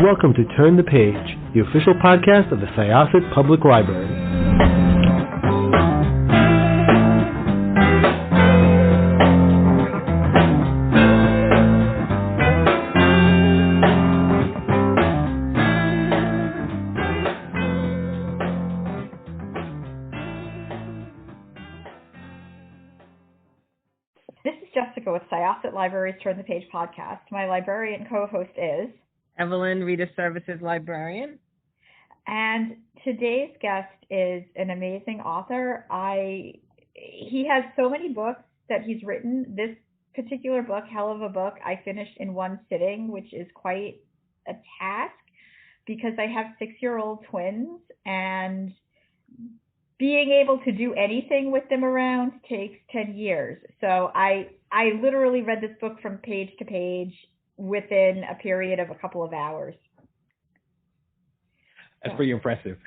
welcome to Turn the Page, the official podcast of the Syosset Public Library. This is Jessica with Syosset Library's Turn the Page podcast. My librarian co-host is Evelyn, Reader Services Librarian. And today's guest is an amazing author. He has so many books that he's written. This particular book, hell of a book, I finished in one sitting, which is quite a task because I have 6-year-old twins, and being able to do anything with them around takes 10 years. So I literally read this book from page to page within a period of a couple of hours. That's pretty impressive.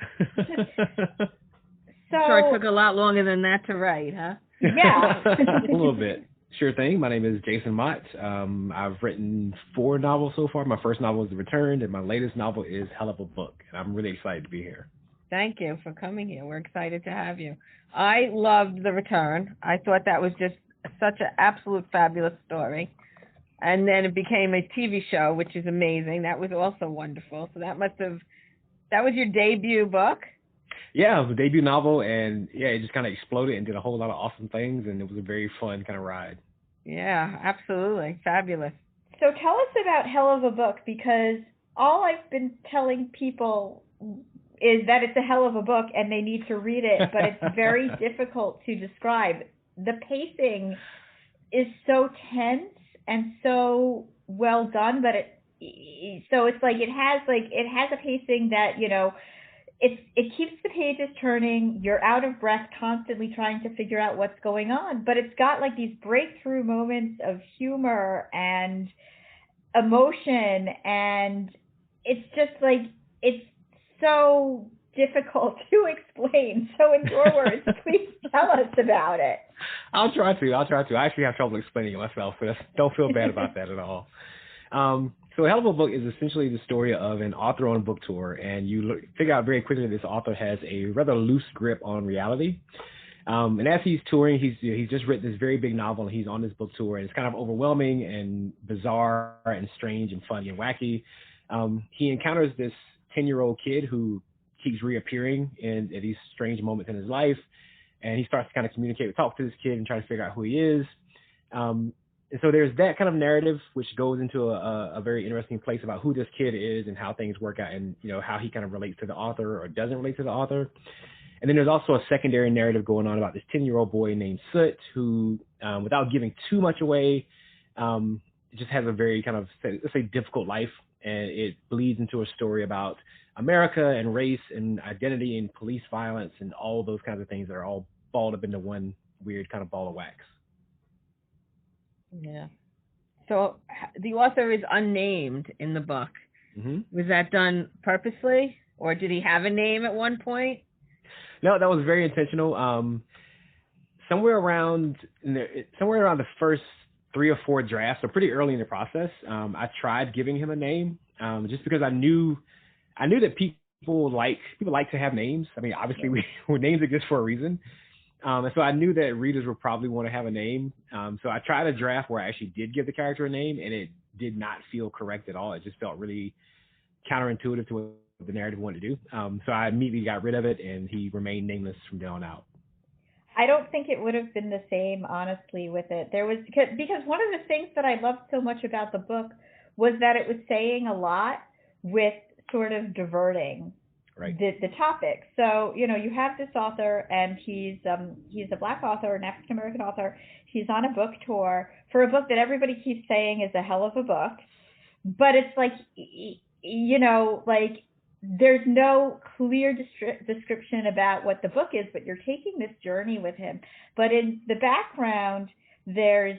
So, Sure, it took a lot longer than that to write, huh? Yeah. A little bit. Sure thing. My name is Jason Mott. I've written 4 novels so far. My first novel is The Return, and my latest novel is Hell of a Book. And I'm really excited to be here. Thank you for coming here. We're excited to have you. I loved The Return. I thought that was just such an absolute fabulous story. And then it became a TV show, which is amazing. That was also wonderful. So that was your debut book? Yeah, it was a debut novel, and yeah, it just kind of exploded and did a whole lot of awesome things, and it was a very fun kind of ride. Yeah, absolutely. Fabulous. So tell us about Hell of a Book, because all I've been telling people is that it's a hell of a book and they need to read it, but it's very difficult to describe. The pacing is so tense and so well done, but it has a pacing that, you know, it keeps the pages turning. You're out of breath constantly trying to figure out what's going on, but it's got like these breakthrough moments of humor and emotion, and it's just like, it's so difficult to explain. So in your words, please tell us about it. I'll try to. I actually have trouble explaining it myself, so don't feel bad about that at all. So Hell of a Book is essentially the story of an author on a book tour, and you figure out very quickly that this author has a rather loose grip on reality. And as he's touring, he's just written this very big novel, and he's on this book tour, and it's kind of overwhelming and bizarre and strange and funny and wacky. He encounters this 10-year-old kid who keeps reappearing in at these strange moments in his life, and he starts to kind of talk to this kid and try to figure out who he is. And so there's that kind of narrative, which goes into a very interesting place about who this kid is and how things work out, and, you know, how he kind of relates to the author or doesn't relate to the author. And then there's also a secondary narrative going on about this 10-year-old boy named Soot, who, without giving too much away, just has a very kind of, let's say, difficult life. And it bleeds into a story about America and race and identity and police violence and all those kinds of things that are all balled up into one weird kind of ball of wax. Yeah. So the author is unnamed in the book. Mm-hmm. Was that done purposely, or did he have a name at one point? No, that was very intentional. Somewhere around the first 3 or 4 drafts, so pretty early in the process, I tried giving him a name, just because I knew that people like to have names. I mean, obviously, names exist for a reason. And so I knew that readers would probably want to have a name. So I tried a draft where I actually did give the character a name, and it did not feel correct at all. It just felt really counterintuitive to what the narrative wanted to do. So I immediately got rid of it, and he remained nameless from then on out. I don't think it would have been the same, honestly, with it. Because one of the things that I loved so much about the book was that it was saying a lot with sort of diverting the topic. So, you know, you have this author, and he's a Black author, an African American author. He's on a book tour for a book that everybody keeps saying is a hell of a book, but it's like, you know, like, there's no clear description about what the book is, but you're taking this journey with him. But in the background, there's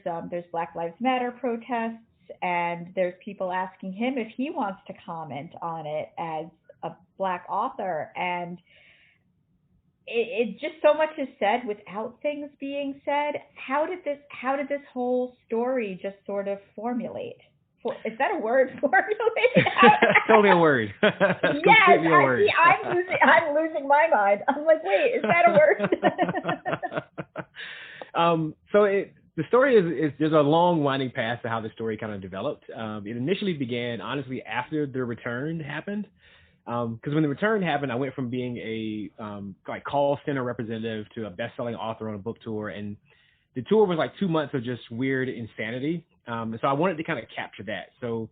Black Lives Matter protests, and there's people asking him if he wants to comment on it as a Black author, and it just so much is said without things being said. How did this whole story just sort of formulate? Is that a word? Formulate? Totally a word. Yes, Completely a word. I'm losing my mind. I'm like, wait, is that a word? The story is there's a long winding path to how the story kind of developed. It initially began, honestly, after the return happened. Because when the return happened, I went from being a like call center representative to a best-selling author on a book tour, and the tour was like 2 months of just weird insanity. And so I wanted to kind of capture that. So,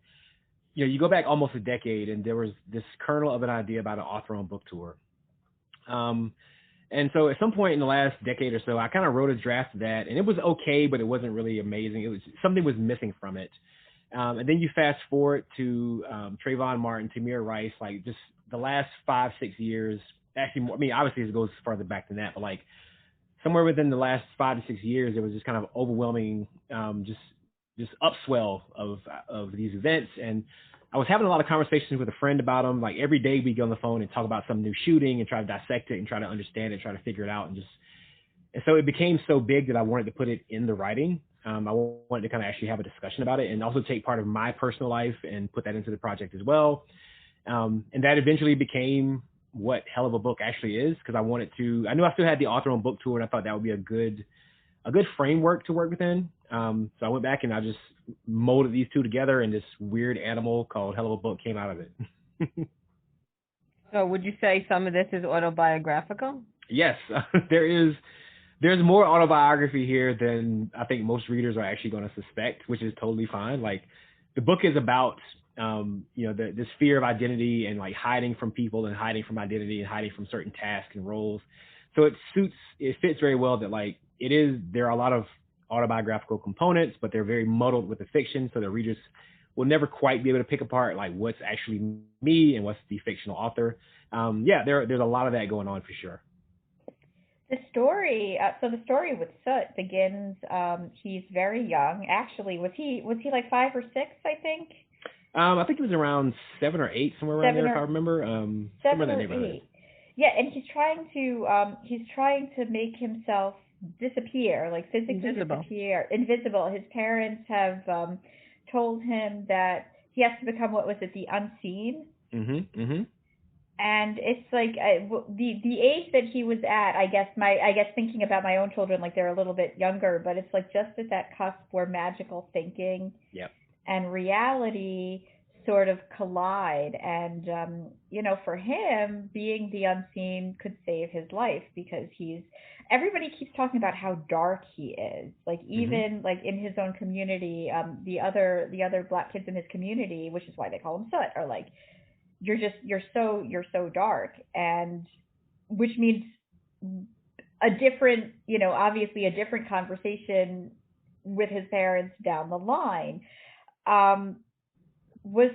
you go back almost a decade, and there was this kernel of an idea about an author on book tour. And so at some point in the last decade or so, I kind of wrote a draft of that, and it was okay, but it wasn't really amazing. It was something was missing from it. And then you fast forward to Trayvon Martin, Tamir Rice, like just the last 5-6 years. Actually, more, I mean, obviously it goes farther back than that, but like somewhere within the last 5 to 6 years, there was this kind of overwhelming, just upswell of these events. And I was having a lot of conversations with a friend about them. Like every day we get on the phone and talk about some new shooting and try to dissect it and try to understand it, try to figure it out, and so it became so big that I wanted to put it in the writing. I wanted to kind of actually have a discussion about it and also take part of my personal life and put that into the project as well. And that eventually became what Hell of a Book actually is, because I knew I still had the author on book tour, and I thought that would be a good framework to work within. So I went back and I just molded these two together, and this weird animal called Hell of a Book came out of it. So would you say some of this is autobiographical? Yes, there's more autobiography here than I think most readers are actually going to suspect, which is totally fine. Like the book is about, this fear of identity and like hiding from people and hiding from identity and hiding from certain tasks and roles. So it fits very well that like there are a lot of autobiographical components, but they're very muddled with the fiction. So the readers will never quite be able to pick apart like what's actually me and what's the fictional author. There's a lot of that going on for sure. The story with Soot begins. He's very young. Actually, was he like 5 or 6? I think. I think it was around 7 or 8, somewhere around there, if I remember. 7 or 8. Yeah, and he's trying to make himself disappear, like physically disappear, invisible. His parents have told him that he has to become the unseen. Mm-hmm. And it's like the age that he was at, I guess thinking about my own children, like they're a little bit younger, but it's like just at that cusp where magical thinking and reality sort of collide. And, for him, being the unseen could save his life, because everybody keeps talking about how dark he is. Like even like in his own community, the other black kids in his community, which is why they call him Soot, are like, you're so dark, and which means a different, obviously a different conversation with his parents down the line. This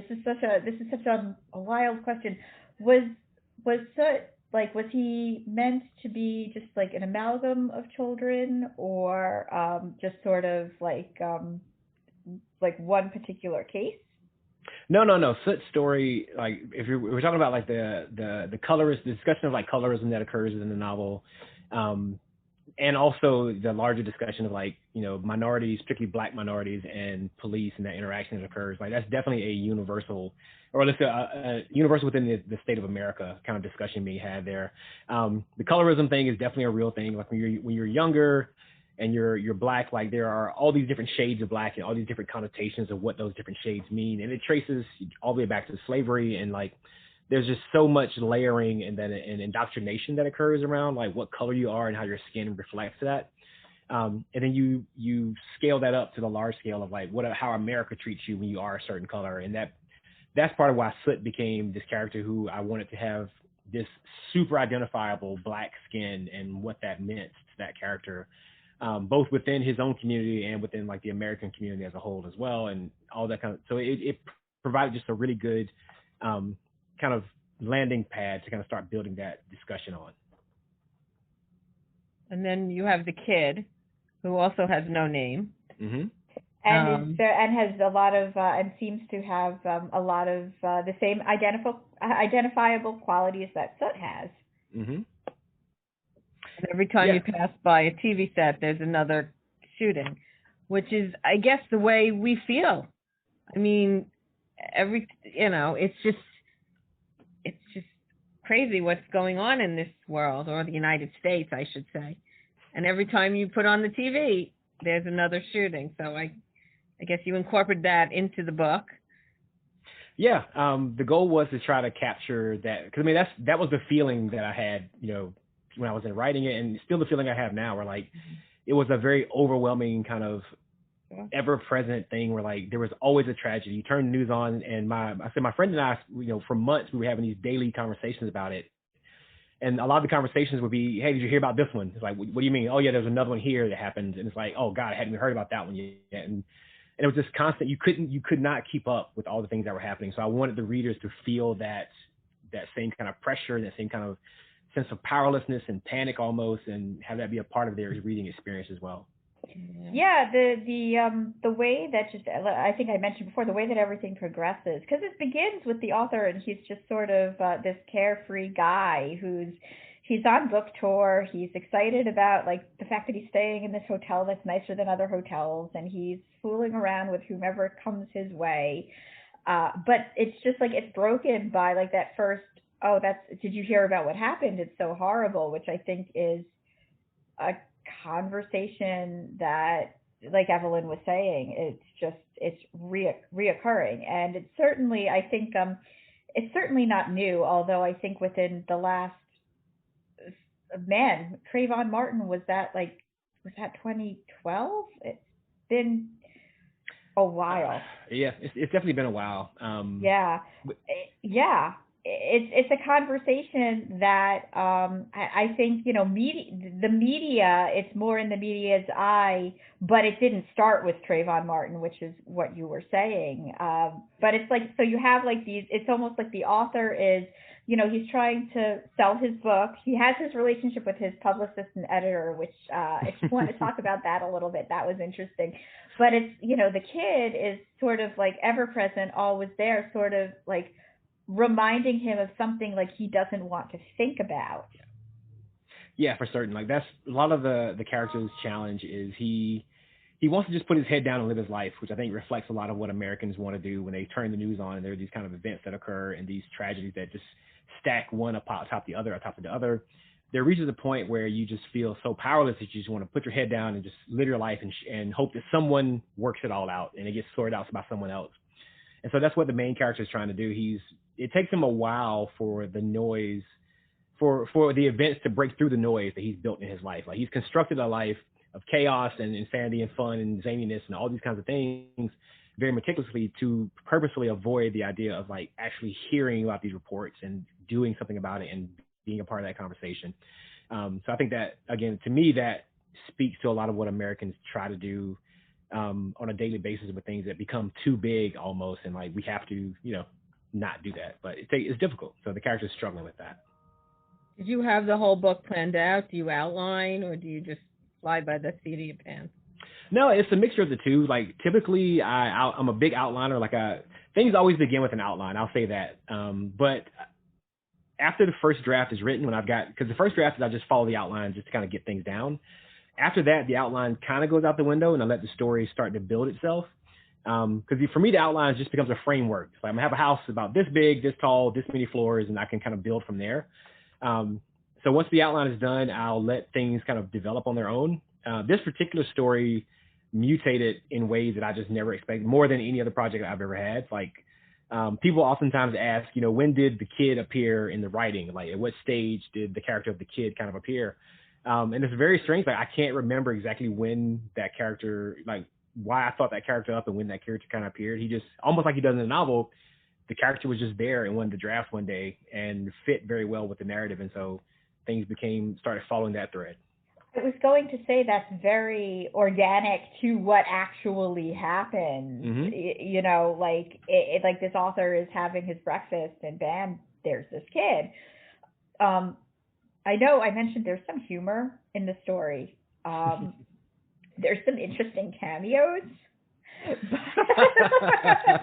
is such a wild question. Was Soot, like, was he meant to be just like an amalgam of children, or just sort of like one particular case? No. Soot's story, like if we're talking about like the discussion of like colorism that occurs in the novel, and also the larger discussion of like, minorities, particularly black minorities, and police and that interaction that occurs, like that's definitely a universal, or let's say a universal within the state of America kind of discussion being had there. The colorism thing is definitely a real thing. Like when you're younger and you're black, like there are all these different shades of black and all these different connotations of what those different shades mean. And it traces all the way back to slavery, and like there's just so much layering and then an indoctrination that occurs around like what color you are and how your skin reflects that. And then you scale that up to the large scale of like how America treats you when you are a certain color. And that's part of why Soot became this character who I wanted to have this super identifiable black skin and what that meant to that character. Both within his own community and within like the American community as a whole as well, and all that kind of. So it provided just a really good kind of landing pad to kind of start building that discussion on. And then you have the kid, who also has no name, and has a lot of and seems to have a lot of the same identifiable qualities that Soot has. And every time you pass by a TV set, there's another shooting. which is, I guess, the way we feel. I mean, it's just crazy what's going on in this world, or the United States, I should say. And every time you put on the TV, there's another shooting. So I guess you incorporated that into the book. Yeah, the goal was to try to capture that, because I mean that was the feeling that I had, when I was writing it, and still the feeling I have now, where like it was a very overwhelming kind of ever-present thing where like there was always a tragedy. You turn the news on, and my friend and I, for months we were having these daily conversations about it, and a lot of the conversations would be, hey, did you hear about this one? It's like, what do you mean? Oh yeah, there's another one here that happened, and it's like, oh God, I hadn't even heard about that one yet, and it was just constant. You could not keep up with all the things that were happening. So I wanted the readers to feel that same kind of pressure, that same kind of sense of powerlessness and panic almost, and have that be a part of their reading experience as well. Yeah, the way that, just, I think I mentioned before, the way that everything progresses, because it begins with the author, and he's just sort of this carefree guy he's on book tour. He's excited about like the fact that he's staying in this hotel that's nicer than other hotels, and he's fooling around with whomever comes his way. But it's just like it's broken by like that first, did you hear about what happened? It's so horrible, which I think is a conversation that, like Evelyn was saying, it's reoccurring, and it's certainly, I think, it's certainly not new. Although I think within the last, Trayvon Martin, was that 2012? It's been a while. Yeah, it's definitely been a while. Yeah. It's a conversation that I think, the media, it's more in the media's eye, but it didn't start with Trayvon Martin, which is what you were saying. But it's like, so you have like these, it's almost like the author is, he's trying to sell his book. He has his relationship with his publicist and editor, which if you want to talk about that a little bit, that was interesting. But it's, the kid is sort of like ever present, always there, sort of like reminding him of something like he doesn't want to think about. Yeah, for certain. Like that's a lot of the character's challenge is he wants to just put his head down and live his life, which I think reflects a lot of what Americans want to do when they turn the news on and there are these kind of events that occur and these tragedies that just stack one atop the other, atop of the other. There reaches a point where you just feel so powerless that you just want to put your head down and just live your life and hope that someone works it all out and it gets sorted out by someone else. And so that's what the main character is trying to do. It takes him a while for the noise, for the events to break through the noise that he's built in his life. Like he's constructed a life of chaos and insanity and fun and zaniness and all these kinds of things very meticulously to purposefully avoid the idea of like actually hearing about these reports and doing something about it and being a part of that conversation. So I think that, again, to me, that speaks to a lot of what Americans try to do on a daily basis with things that become too big almost, and like we have to, not do that. But it's difficult. So the character's struggling with that. Did you have the whole book planned out? Do you outline, or do you just fly by the seat of your pants? No, it's a mixture of the two. Like typically, I'm a big outliner. Like things always begin with an outline. I'll say that. But after the first draft is written, because the first draft is I just follow the outline just to kind of get things down. After that, the outline kind of goes out the window, and I let the story start to build itself. Because for me, the outline just becomes a framework. So I'm gonna have a house about this big, this tall, this many floors, and I can kind of build from there. So once the outline is done, I'll let things kind of develop on their own. This particular story mutated in ways that I just never expected, more than any other project I've ever had. Like people oftentimes ask, when did the kid appear in the writing? Like at what stage did the character of the kid kind of appear? And it's very strange. Like I can't remember exactly when that character, like why I thought that character up and when that character kind of appeared. He just, almost like he does in the novel, the character was just there in one of the drafts one day and fit very well with the narrative. And so things started following that thread. I was going to say that's very organic to what actually happened. Mm-hmm. Like this author is having his breakfast and bam, there's this kid. I know I mentioned there's some humor in the story. There's some interesting cameos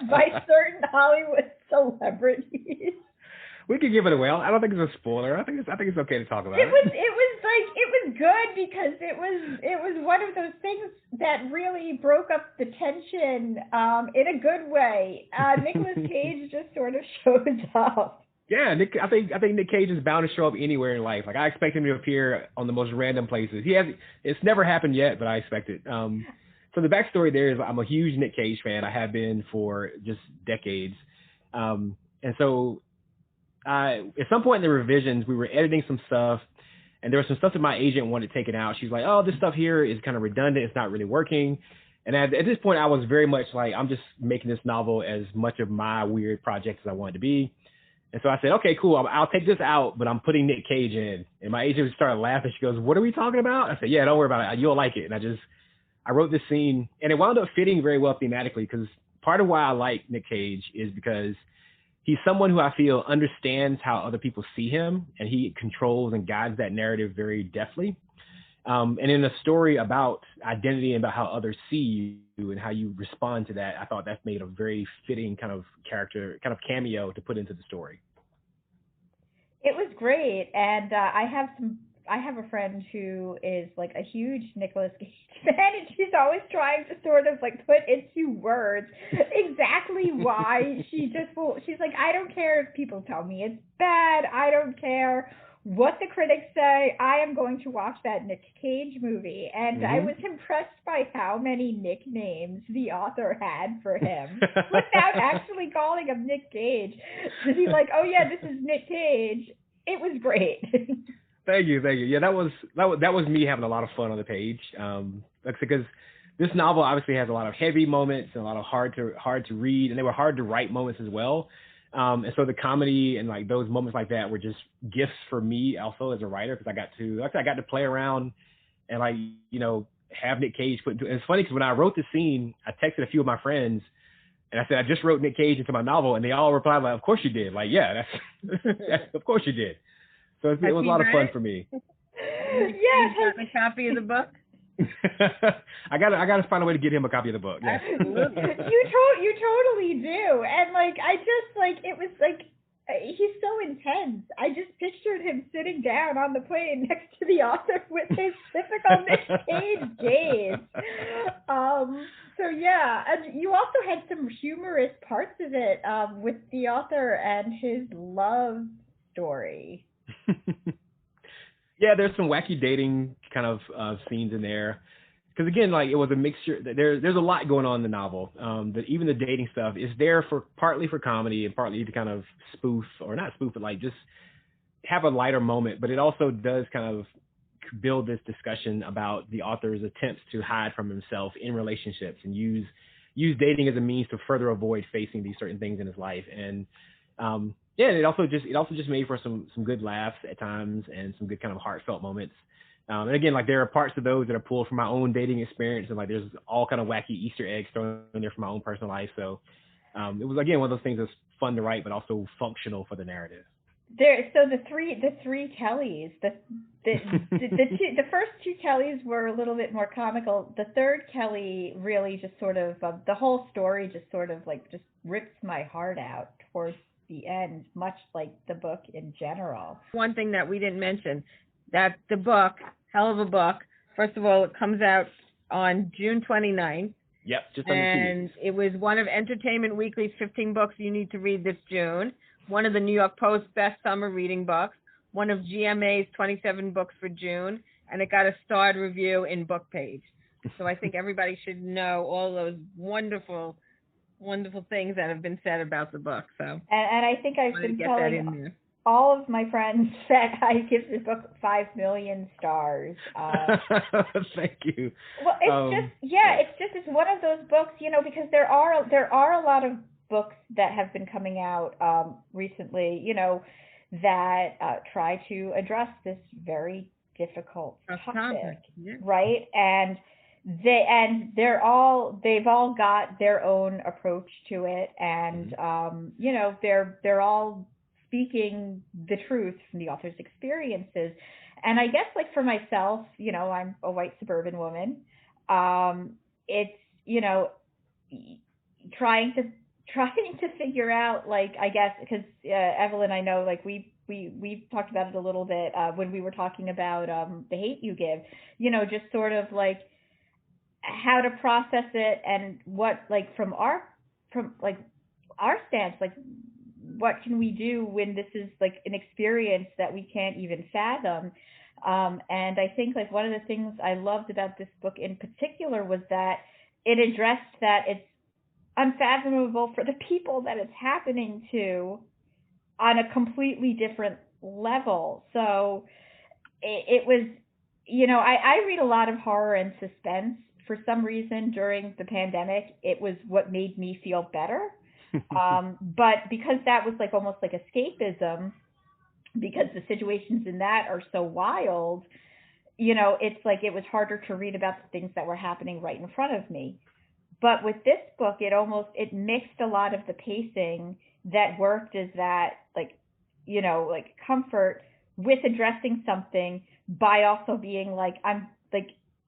by certain Hollywood celebrities. We could give it away. I don't think it's a spoiler. I think it's okay to talk about it. It was was good because it was one of those things that really broke up the tension in a good way. Nicolas Cage just sort of shows up. Yeah, I think Nick Cage is bound to show up anywhere in life. Like, I expect him to appear on the most random places. It's never happened yet, but I expect it. So the backstory there is I'm a huge Nick Cage fan. I have been for just decades. And so at some point in the revisions, we were editing some stuff, and there was some stuff that my agent wanted taken out. She's like, oh, this stuff here is kind of redundant. It's not really working. And at this point, I was very much like, I'm just making this novel as much of my weird project as I wanted to be. And so I said, okay, cool. I'll take this out, but I'm putting Nick Cage in. And my agent started laughing. She goes, what are we talking about? I said, yeah, don't worry about it. You'll like it. And I wrote this scene, and it wound up fitting very well thematically, because part of why I like Nick Cage is because he's someone who I feel understands how other people see him, and he controls and guides that narrative very deftly. And in a story about identity and about how others see you and how you respond to that, I thought that made a very fitting kind of character, kind of cameo to put into the story. It was great, and I have a friend who is like a huge Nicolas Cage fan, and she's always trying to sort of like put into words exactly why she's like, I don't care if people tell me it's bad. I don't care what the critics say. I am going to watch that Nick Cage movie. And I was impressed by how many nicknames the author had for him without actually calling him Nick Cage. Just he's like, oh yeah, this is Nick Cage. It was great. Thank you. Yeah, that was me having a lot of fun on the page. Because this novel obviously has a lot of heavy moments and a lot of hard to read, and they were hard to write moments as well. And so the comedy and like those moments like that were just gifts for me also as a writer, because I got to play around and like, you know, have Nick Cage put into it. And it's funny because when I wrote the scene, I texted a few of my friends and I said, I just wrote Nick Cage into my novel, and they all replied like, of course you did. Like, yeah, that's of course you did. So it was a lot of fun for me. Yeah. You got a copy of the book? I gotta find a way to get him a copy of the book. Yes. Absolutely. You totally do. And like, I just like, it was like, he's so intense. I just pictured him sitting down on the plane next to the author with his typical Nick Cage gaze. So yeah, and you also had some humorous parts of it with the author and his love story. Yeah, there's some wacky dating kind of scenes in there. Because again, like, it was a mixture. There's a lot going on in the novel. Even the dating stuff is there partly for comedy and partly to kind of spoof, or not spoof, but like just have a lighter moment. But it also does kind of build this discussion about the author's attempts to hide from himself in relationships and use dating as a means to further avoid facing these certain things in his life. And yeah, it also just made for some good laughs at times and some good kind of heartfelt moments. And again, like, there are parts of those that are pulled from my own dating experience, and like there's all kind of wacky Easter eggs thrown in there from my own personal life. So it was, again, one of those things that's fun to write, but also functional for the narrative. So the three Kellys, the first two Kellys were a little bit more comical. The third Kelly really just sort of the whole story just sort of like just rips my heart out towards the end, much like the book in general. One thing that we didn't mention, that the book, hell of a book. First of all, it comes out on June 29th. Yep, just under 2 weeks. And it was one of Entertainment Weekly's 15 books you need to read this June, one of the New York Post best summer reading books, one of GMA's 27 books for June, and it got a starred review in Book Page. So I think everybody should know all those wonderful things that have been said about the book. So and I think I've been telling all of my friends that I give the book 5 million stars. Thank you. Well, it's one of those books, you know, because there are a lot of books that have been coming out recently, you know, that try to address this very difficult topic, yeah. Right? And they've all got their own approach to it, and you know, they're all speaking the truth from the author's experiences. And I guess, like, for myself, you know, I'm a white suburban woman. It's, you know, trying to figure out, like, I guess, because Evelyn, I know, like, we we've talked about it a little bit when we were talking about The Hate U Give, just sort of like how to process it and what, like, from our stance, like, what can we do when this is like an experience that we can't even fathom. And I think, like, one of the things I loved about this book in particular was that it addressed that it's unfathomable for the people that it's happening to on a completely different level. So it was, I read a lot of horror and suspense. For some reason during the pandemic, it was what made me feel better. But because that was like almost like escapism, because the situations in that are so wild, it's like it was harder to read about the things that were happening right in front of me. But with this book, it mixed a lot of the pacing that worked as that, like, comfort with addressing something by also being like,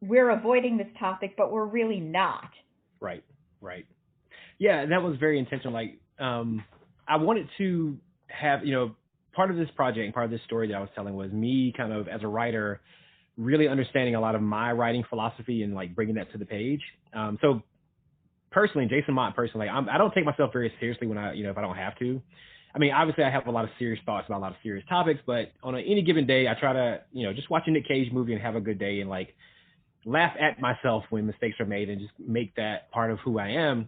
we're avoiding this topic, but we're really not. Right. Yeah, and that was very intentional. Like, I wanted to have, part of this project and part of this story that I was telling was me kind of, as a writer, really understanding a lot of my writing philosophy and, like, bringing that to the page. So personally, Jason Mott personally, I don't take myself very seriously when if I don't have to. I mean, obviously I have a lot of serious thoughts about a lot of serious topics, but on any given day, I try to, just watch a Nick Cage movie and have a good day and, like, laugh at myself when mistakes are made and just make that part of who I am.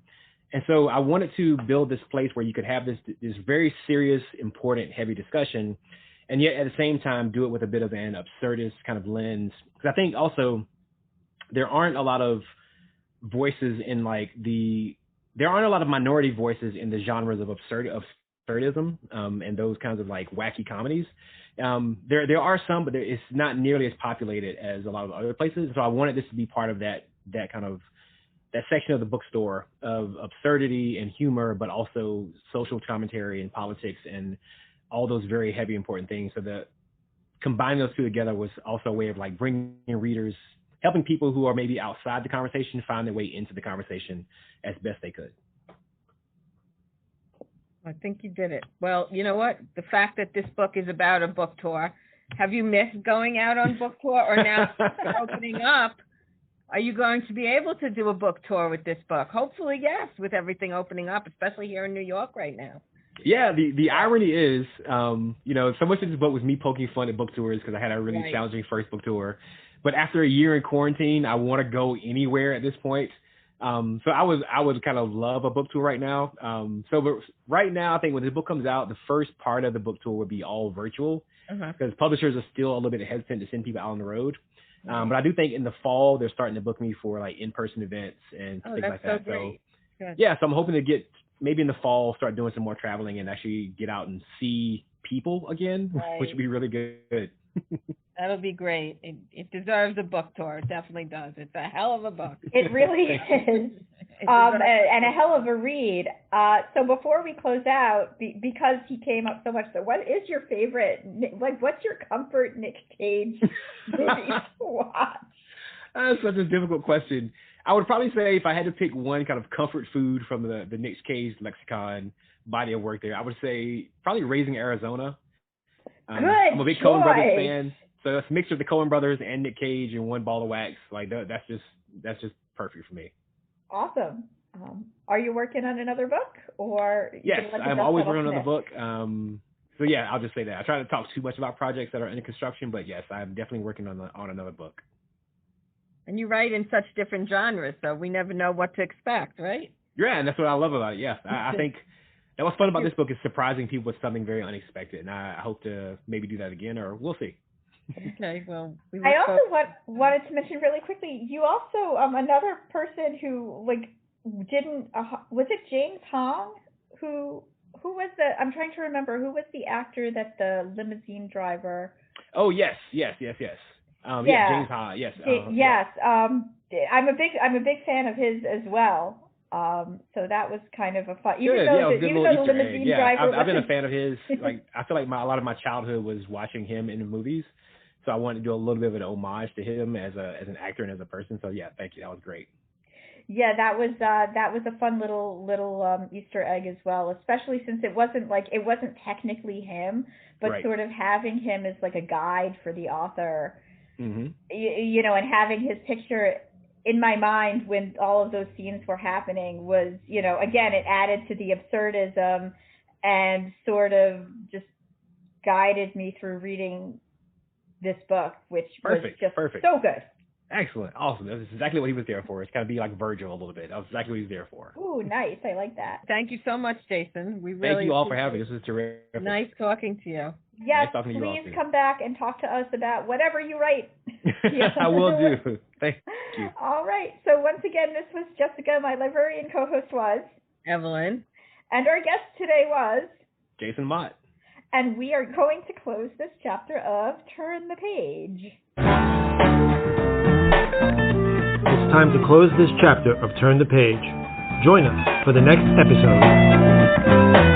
And so I wanted to build this place where you could have this very serious, important, heavy discussion, and yet at the same time do it with a bit of an absurdist kind of lens. Because I think also there aren't a lot of voices in there aren't a lot of minority voices in the genres of absurdism and those kinds of, like, wacky comedies. There are some, but it's not nearly as populated as a lot of other places. So I wanted this to be part of that kind of that section of the bookstore of absurdity and humor, but also social commentary and politics and all those very heavy, important things. So that combining those two together was also a way of, like, bringing readers, helping people who are maybe outside the conversation find their way into the conversation as best they could. I think you did it. Well, you know what? The fact that this book is about a book tour, have you missed going out on book tour? Or now opening up, are you going to be able to do a book tour with this book? Hopefully, yes, with everything opening up, especially here in New York right now. Yeah, the irony is, so much of this book was me poking fun at book tours because I had a really challenging first book tour. But after a year in quarantine, I want to go anywhere at this point. So I would kind of love a book tour right now. But right now, I think when the book comes out, the first part of the book tour would be all virtual because publishers are still a little bit hesitant to send people out on the road. But I do think in the fall, they're starting to book me for, like, in-person events and things like that. So yeah, so I'm hoping to get, maybe in the fall, start doing some more traveling and actually get out and see people again, which would be really good. That'll be great. It deserves a book tour. It definitely does. It's a hell of a book. It really is. And a hell of a read. So before we close out, because he came up so much, so what is your favorite, like, what's your comfort Nick Cage movie to watch? That's such a difficult question. I would probably say if I had to pick one kind of comfort food from the Nick Cage lexicon body of work there, I would say probably Raising Arizona. I'm a big choice. Coen Brothers fan, so it's a mixture of the Coen Brothers and Nick Cage in one ball of wax. Like that's just perfect for me. Awesome. Are you working on another book, or? Yes, I'm always working on another book. So yeah, I'll just say that. I try to talk too much about projects that are in construction, but yes, I'm definitely working on another book. And you write in such different genres, so we never know what to expect, right? Yeah, and that's what I love about it. Yes, I think that what's fun about this book is surprising people with something very unexpected, and I hope to maybe do that again, or we'll see. Okay, well, I also wanted to mention really quickly, you also, another person who, like, didn't, was it James Hong? Who was I'm trying to remember, who was the actor that the limousine driver? Oh, yes. James Hong, yes. Yes. I'm a big fan of his as well. So that was kind of a fun. Even though the limousine driver. I've been a fan of his. Like, I feel like a lot of my childhood was watching him in the movies, so I wanted to do a little bit of an homage to him as an actor and as a person. So yeah, thank you. That was great. Yeah, that was a fun little Easter egg as well, especially since it wasn't technically him, but Right. sort of having him as like a guide for the author. Mm-hmm. You know, and having his picture in my mind when all of those scenes were happening was, you know, again, it added to the absurdism and sort of just guided me through reading this book, which was just so good. Excellent. Awesome. That's exactly what he was there for. It's kind of be like Virgil a little bit. That was exactly what he was there for. Ooh, nice. I like that. Thank you so much, Jason. We really Thank you all for having me. This is terrific. Nice talking to you. Yes, nice talking to you all please too. come back and talk to us about whatever you write. I will do. Thank you. All right. So once again, this was Jessica. My librarian co-host was Evelyn. And our guest today was Jason Mott. And we are going to close this chapter of Turn the Page. It's time to close this chapter of Turn the Page. Join us for the next episode.